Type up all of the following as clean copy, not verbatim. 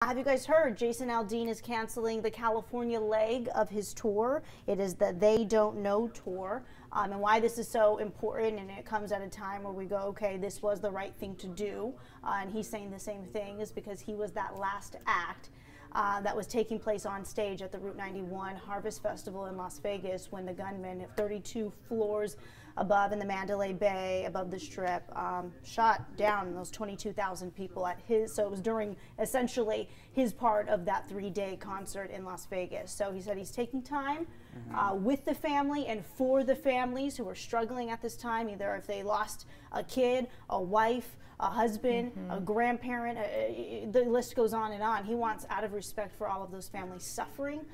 Have you guys heard Jason Aldean is canceling the California leg of his tour? It is the They Don't Know tour. And why this is so important, and it comes at a time where we go, okay, this was the right thing to do. And he's saying the same thing, is because he was that last act that was taking place on stage at the Route 91 Harvest Festival in Las Vegas when the gunman at 32 floors above in the Mandalay Bay, above the Strip, shot down those 22,000 people at his, so it was during essentially his part of that 3-day concert in Las Vegas. So he said he's taking time with the family and for the families who are struggling at this time, either if they lost a kid, a wife, a husband, a grandparent, the list goes on and on. He wants, out of respect for all of those families suffering,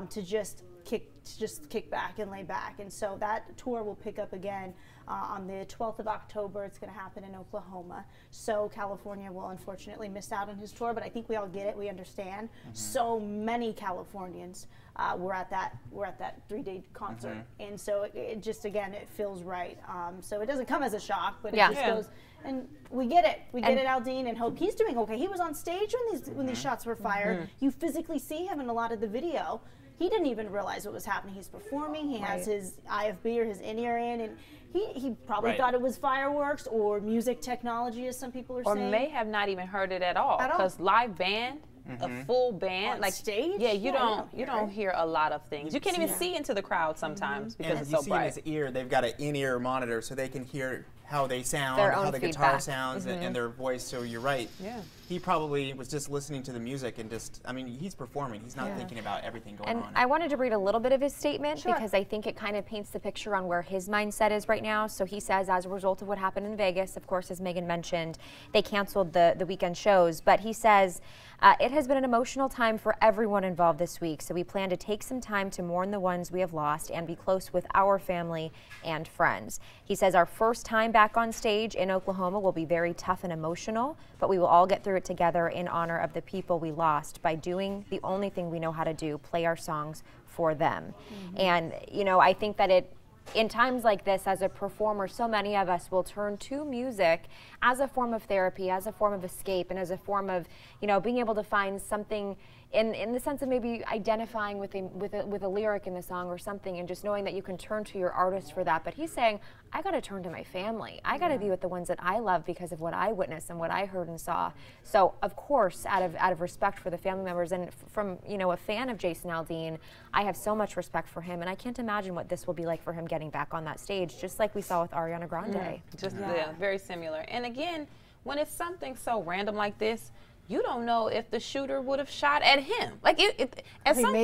to just kick back and lay back. And so that tour will pick up again on the 12th of October. It's going to happen in Oklahoma. So California will unfortunately miss out on his tour, but I think we all get it. We understand. So many Californians were at that 3-day concert, and so it just, again, it feels right. So it doesn't come as a shock, but it just goes. And we get it. We get it, Aldean, and hope he's doing okay. He was on stage when these shots were fired. You physically see him in a lot of the video. He didn't even realize what was happening. He's performing. He has his IFB or his in-ear in, and he probably thought it was fireworks or music technology, as some people are saying. Or may have not even heard it at all. Because live band, a full band, on like stage, you don't hear a lot of things. You can't even see into the crowd sometimes because it's so bright. You see in his ear, they've got an in-ear monitor so they can hear how they sound, how the guitar sounds, and their voice. So you're right. He probably was just listening to the music and just, I mean, he's performing. He's not thinking about everything going on. And I wanted to read a little bit of his statement because I think it kind of paints the picture on where his mindset is right now. So he says, as a result of what happened in Vegas, of course, as Megan mentioned, they canceled the weekend shows. But he says, it has been an emotional time for everyone involved this week. So we plan to take some time to mourn the ones we have lost and be close with our family and friends. He says our first time back on stage in Oklahoma will be very tough and emotional, but we will all get through it together in honor of the people we lost by doing the only thing we know how to do, play our songs for them. And, you know, I think that in times like this, as a performer, so many of us will turn to music as a form of therapy, as a form of escape, and as a form of, you know, being able to find something in the sense of maybe identifying with a lyric in the song or something, and just knowing that you can turn to your artist for that. But he's saying, I got to turn to my family. I got to be with the ones that I love because of what I witnessed and what I heard and saw. So, of course, out of respect for the family members, and from, you know, a fan of Jason Aldean, I have so much respect for him, and I can't imagine what this will be like for him getting back on that stage, just like we saw with Ariana Grande. Just very similar. And again, when it's something so random like this, you don't know if the shooter would have shot at him. Like at some point,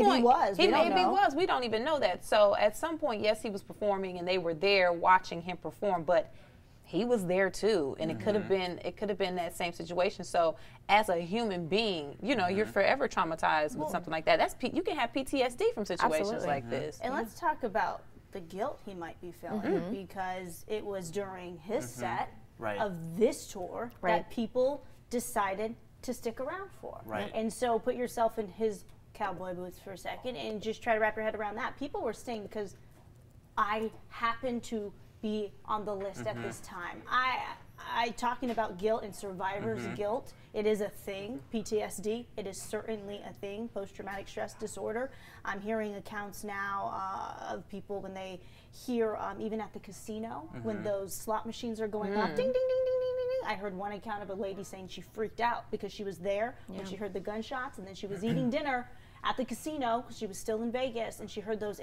he maybe was. We don't even know that. So at some point, yes, he was performing, and they were there watching him perform, but he was there too, and it could have been that same situation. So as a human being, you know, you're forever traumatized with something like that. You can have PTSD from situations like this. And let's talk about the guilt he might be feeling, because it was during his set of this tour that people decided to stick around for. And so put yourself in his cowboy boots for a second and just try to wrap your head around that. People were staying because I happen to be on the list at this time. I talking about guilt and survivor's guilt, it is a thing. PTSD, it is certainly a thing. Post-traumatic stress disorder. I'm hearing accounts now of people when they hear, even at the casino, when those slot machines are going off, ding, ding, ding, ding, ding, ding. I heard one account of a lady saying she freaked out because she was there when she heard the gunshots, and then she was eating dinner at the casino because she was still in Vegas, and she heard those.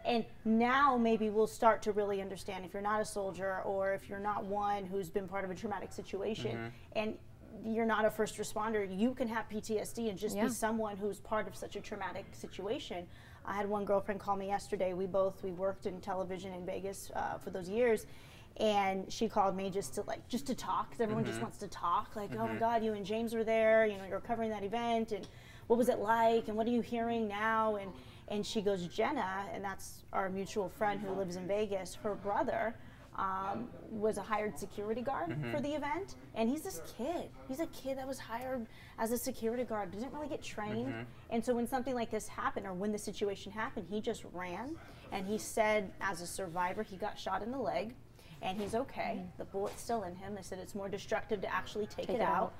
And now maybe we'll start to really understand, if you're not a soldier or if you're not one who's been part of a traumatic situation and you're not a first responder, you can have PTSD and just be someone who's part of such a traumatic situation. I had one girlfriend call me yesterday. We worked in television in Vegas for those years. And she called me just to talk, because everyone just wants to talk. Like, oh my God, you and James were there. You know, you're covering that event, and what was it like? And what are you hearing now? And she goes, Jenna, and that's our mutual friend who lives in Vegas. Her brother was a hired security guard for the event, and he's this kid. He's a kid that was hired as a security guard. Didn't really get trained, and so when something like this happened, or when the situation happened, he just ran. And he said, as a survivor, he got shot in the leg. And he's okay. The bullet's still in him. They said it's more destructive to actually take it out.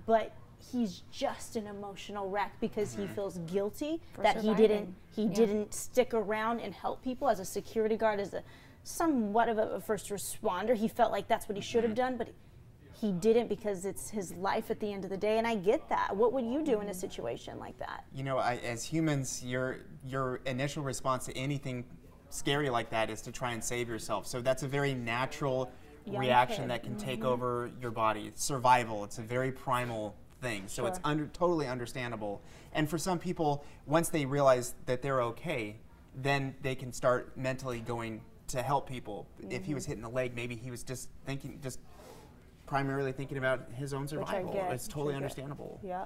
But he's just an emotional wreck because he feels guilty that he didn't stick around and help people as a security guard, as a somewhat of a first responder. He felt like that's what he should have done, but he didn't because it's his life at the end of the day, and I get that. What would you do in a situation like that? You know, as humans, your initial response to anything scary like that is to try and save yourself. So that's a very natural reaction that can take over your body. It's survival. It's a very primal thing. So it's totally understandable. And for some people, once they realize that they're okay, then they can start mentally going to help people. If he was hit in the leg, maybe he was just primarily thinking about his own survival. It's totally understandable. Yeah.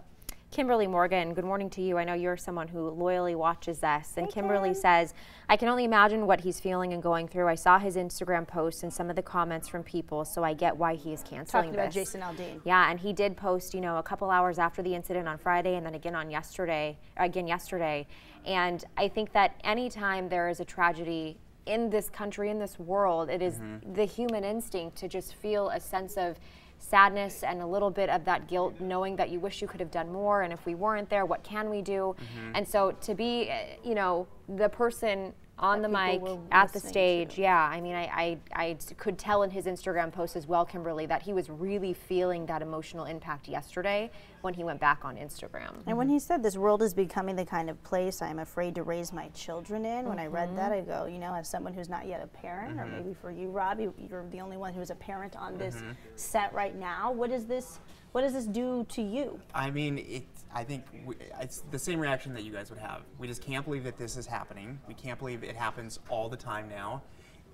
Kimberly Morgan, good morning to you. I know you're someone who loyally watches us. And Kimberly says, I can only imagine what he's feeling and going through. I saw his Instagram posts and some of the comments from people, so I get why he is canceling Talking about Jason Aldean. Yeah, and he did post, a couple hours after the incident on Friday and then again yesterday. And I think that anytime there is a tragedy in this country, in this world, it is the human instinct to just feel a sense of sadness and a little bit of that guilt, knowing that you wish you could have done more, and if we weren't there, what can we do? And so to be, the person on the mic at the stage, I mean, I could tell in his Instagram post as well, Kimberly, that he was really feeling that emotional impact yesterday when he went back on Instagram. And when he said this world is becoming the kind of place I'm afraid to raise my children in, when I read that, I go, as someone who's not yet a parent, or maybe for you, Rob, you're the only one who's a parent on this set right now. What does this do to you? I mean, I think it's the same reaction that you guys would have. We just can't believe that this is happening. We can't believe it happens all the time now.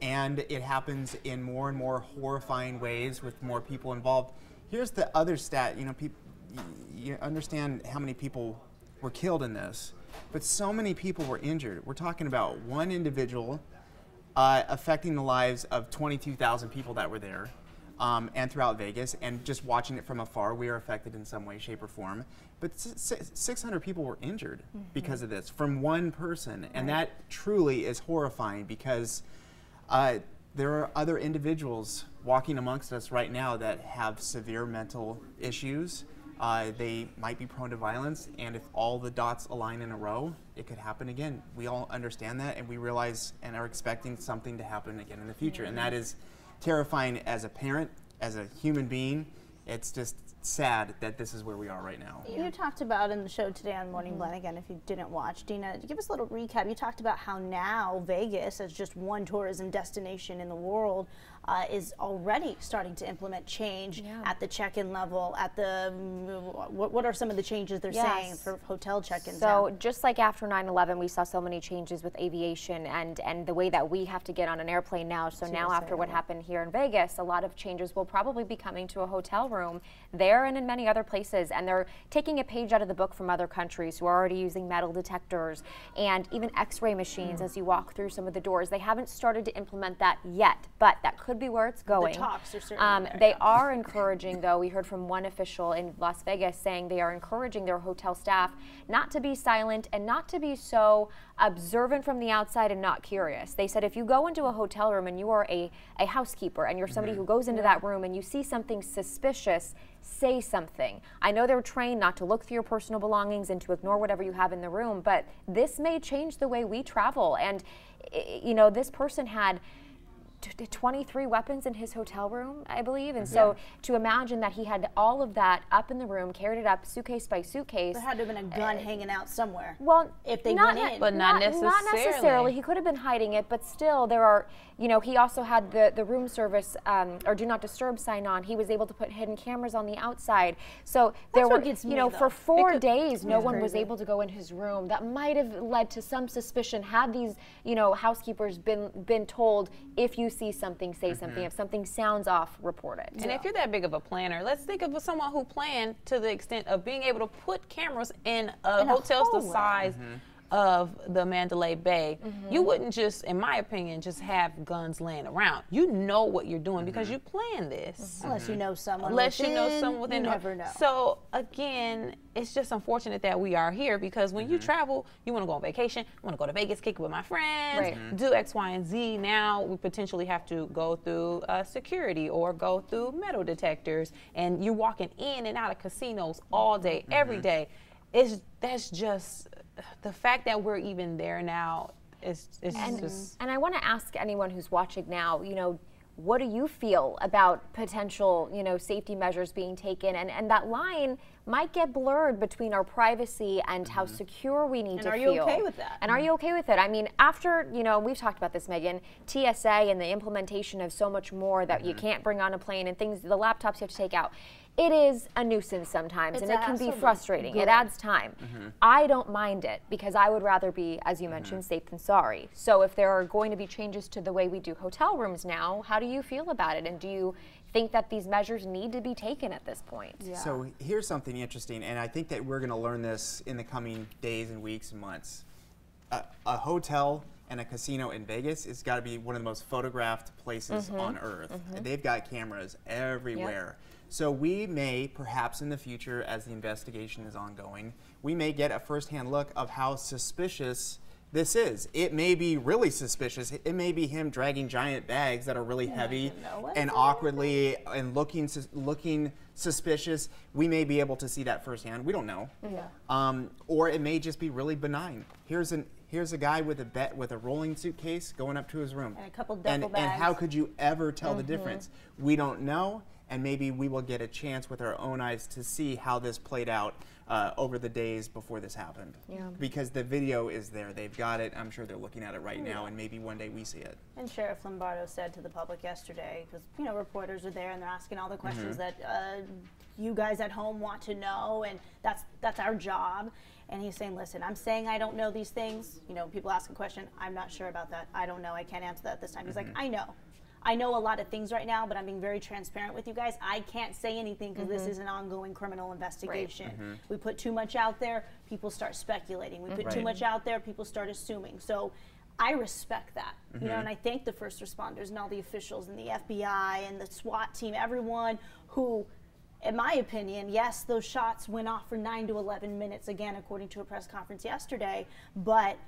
And it happens in more and more horrifying ways with more people involved. Here's the other stat, you understand how many people were killed in this, but so many people were injured. We're talking about one individual affecting the lives of 22,000 people that were there. And throughout Vegas, and just watching it from afar, we are affected in some way, shape, or form. But 600 people were injured because of this, from one person. And that truly is horrifying, because there are other individuals walking amongst us right now that have severe mental issues. They might be prone to violence, and if all the dots align in a row, it could happen again. We all understand that, and we realize and are expecting something to happen again in the future. And that is terrifying as a parent, as a human being. It's just sad that this is where we are right now. You talked about in the show today on Morning Blend, again, if you didn't watch, Dina, give us a little recap. You talked about how now Vegas, as just one tourism destination in the world, is already starting to implement change at the check-in level, at the, what are some of the changes they're saying for hotel check-ins? So just like after 9/11, we saw so many changes with aviation and the way that we have to get on an airplane now. So now after what happened here in Vegas, a lot of changes will probably be coming to a hotel room there and in many other places. And they're taking a page out of the book from other countries who are already using metal detectors and even x-ray machines as you walk through some of the doors. They haven't started to implement that yet, but that could be where it's going. The talks are certainly there. They are encouraging, though, we heard from one official in Las Vegas saying they are encouraging their hotel staff not to be silent and not to be so observant from the outside and not curious. They said if you go into a hotel room and you are a housekeeper and you're somebody who goes into that room and you see something suspicious, say something. I know they're trained not to look through your personal belongings and to ignore whatever you have in the room, but this may change the way we travel. And, this person had 23 weapons in his hotel room, I believe. And so to imagine that he had all of that up in the room, carried it up suitcase by suitcase. There had to have been a gun hanging out somewhere. Well, if they went in. But not necessarily. Not necessarily. He could have been hiding it, but still there are, he also had the room service or do not disturb sign on. He was able to put hidden cameras on the outside. So there were, for 4 days, no one was able to go in his room. That might have led to some suspicion had these, housekeepers been told, if you see something, say something. If something sounds off, report it. And if you're that big of a planner, let's think of someone who planned to the extent of being able to put cameras in hotels the size of the Mandalay Bay, you wouldn't just, in my opinion, just have guns laying around. You know what you're doing because you plan this. Unless you know someone within. You never know. So again, it's just unfortunate that we are here because when you travel, you want to go on vacation, you want to go to Vegas, kick it with my friends, do X, Y, and Z. Now we potentially have to go through security or go through metal detectors, and you're walking in and out of casinos all day, every day. That's just the fact that we're even there now is just. And I want to ask anyone who's watching now, you know, what do you feel about potential, you know, safety measures being taken? And that line might get blurred between our privacy and how secure we need to feel. And are you okay with that? And are you okay with it? I mean, after, you know, we've talked about this, Megan, TSA and the implementation of so much more that you can't bring on a plane and things, the laptops you have to take out. It is a nuisance sometimes, and it can be frustrating. It adds time. I don't mind it because I would rather be, as you mentioned, safe than sorry. So if there are going to be changes to the way we do hotel rooms now, how do you feel about it? And do you think that these measures need to be taken at this point? Yeah. So here's something interesting, and I think that we're going to learn this in the coming days and weeks and months. A hotel and a casino in Vegas has got to be one of the most photographed places on earth. They've got cameras everywhere. So we may, perhaps in the future, as the investigation is ongoing, we may get a firsthand look of how suspicious this is. It may be really suspicious. It may be him dragging giant bags that are really heavy and awkwardly and looking suspicious. We may be able to see that firsthand. We don't know. Or it may just be really benign. Here's a guy with a rolling suitcase going up to his room. And a couple duffel bags. And how could you ever tell the difference? We don't know. And maybe we will get a chance with our own eyes to see how this played out over the days before this happened. Because the video is there. They've got it. I'm sure they're looking at it right now, and maybe one day we see it. And Sheriff Lombardo said to the public yesterday, because, you know, reporters are there and they're asking all the questions that you guys at home want to know, and that's our job. And he's saying, listen, I'm saying I don't know these things. You know, people ask a question, I'm not sure about that. I don't know. I can't answer that this time. He's like, I know. I know a lot of things right now, but I'm being very transparent with you guys. I can't say anything because this is an ongoing criminal investigation. We put too much out there, people start speculating. We put too much out there, people start assuming. So I respect that, you know, and I thank the first responders and all the officials and the FBI and the SWAT team, everyone who, in my opinion, yes, those shots went off for 9 to 11 minutes, again, according to a press conference yesterday, but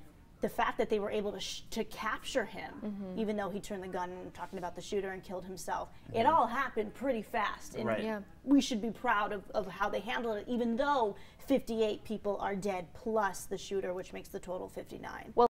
the fact that they were able to capture him, even though he turned the gun and talking about the shooter and killed himself, it all happened pretty fast. And we should be proud of how they handled it, even though 58 people are dead plus the shooter, which makes the total 59. Well,